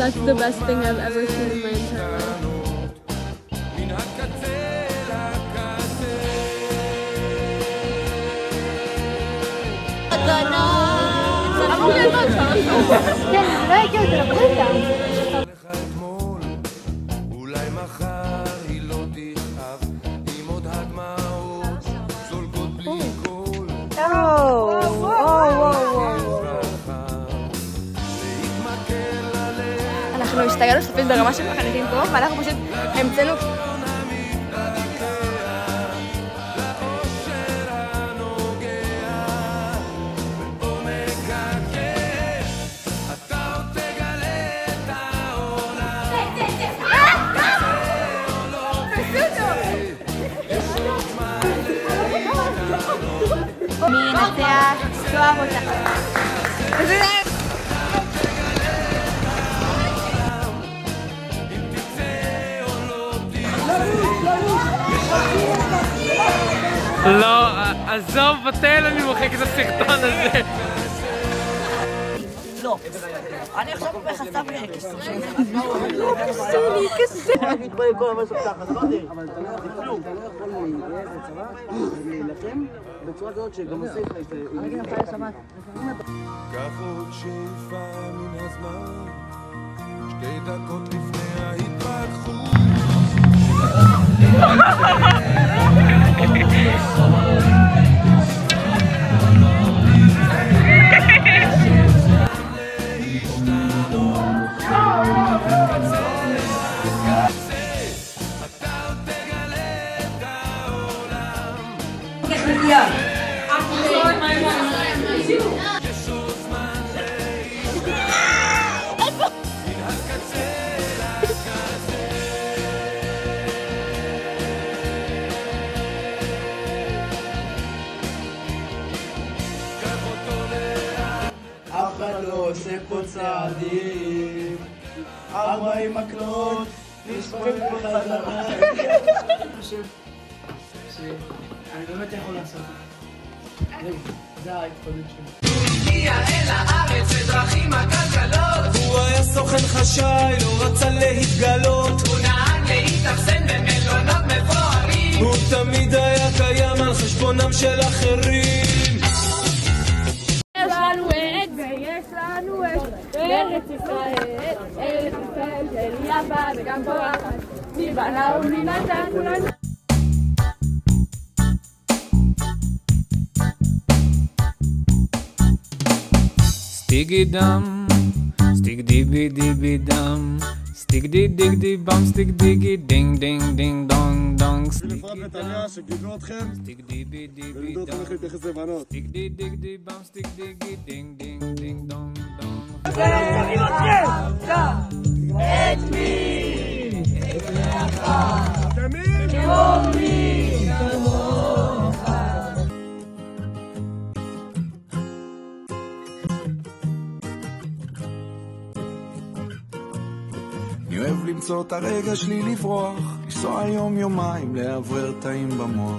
That's the best thing I've ever seen in my entire life. אנחנו השתגענו סופית ברמה של מחנכים פה, ואנחנו פשוט המצאנו מי ינצח? תאהב אותה. לא, עזוב, בטל, אני מוחק את הסרטון הזה. לא, אני עכשיו בחסף לקס. לא קשה לי, קשה. רק מתבואי כל המשהו ככה, זה לא דרך. אבל אתה לא יכול להתגייס לצבא ולהילחם בצורה כזאת שגם עושה לך את זה. קח עוד שאיפה מן הזמן, 2 דקות לפני ההתפתחות. אף אחד לא עושה פה צעדים, 40 מקלות, נשפט בחזרה. אני חושב שאני באמת יכול לעשות את זה. זה ההתפעלות שלי. הגיע אל הארץ בדרכים עקלקלות. הוא היה סוכן חשאי, לא רצה להתגלות. הוא נהג להתאכסן במלונות מפוארים. הוא תמיד היה קיים על חשבונם של אחרים. יש לנו עץ ויש לנו עץ בארץ ישראל, ארץ ישראל של יפה וגם פורחת, מי בנה ומי נתן כולנו. סטיגי דם, סטיג דיבי דיבי דם, סטיג די דיג די בם, סטיג דיגי דינג דינג דינג דונג דונג. לפרט נתניה שגידלו אתכם סטיג דיבי דיבי ולדעו אתכם איך להתייחס לבנות. סטיג די דיג די בם, סטיג דיגי דינג דינג דינג דונג דונג. את מי? את רעך תמיד כמוני כמוך. אני אוהב למצוא את הרגע שלי לברוח, לנסוע יום יומיים, לאוורר תאים במוח.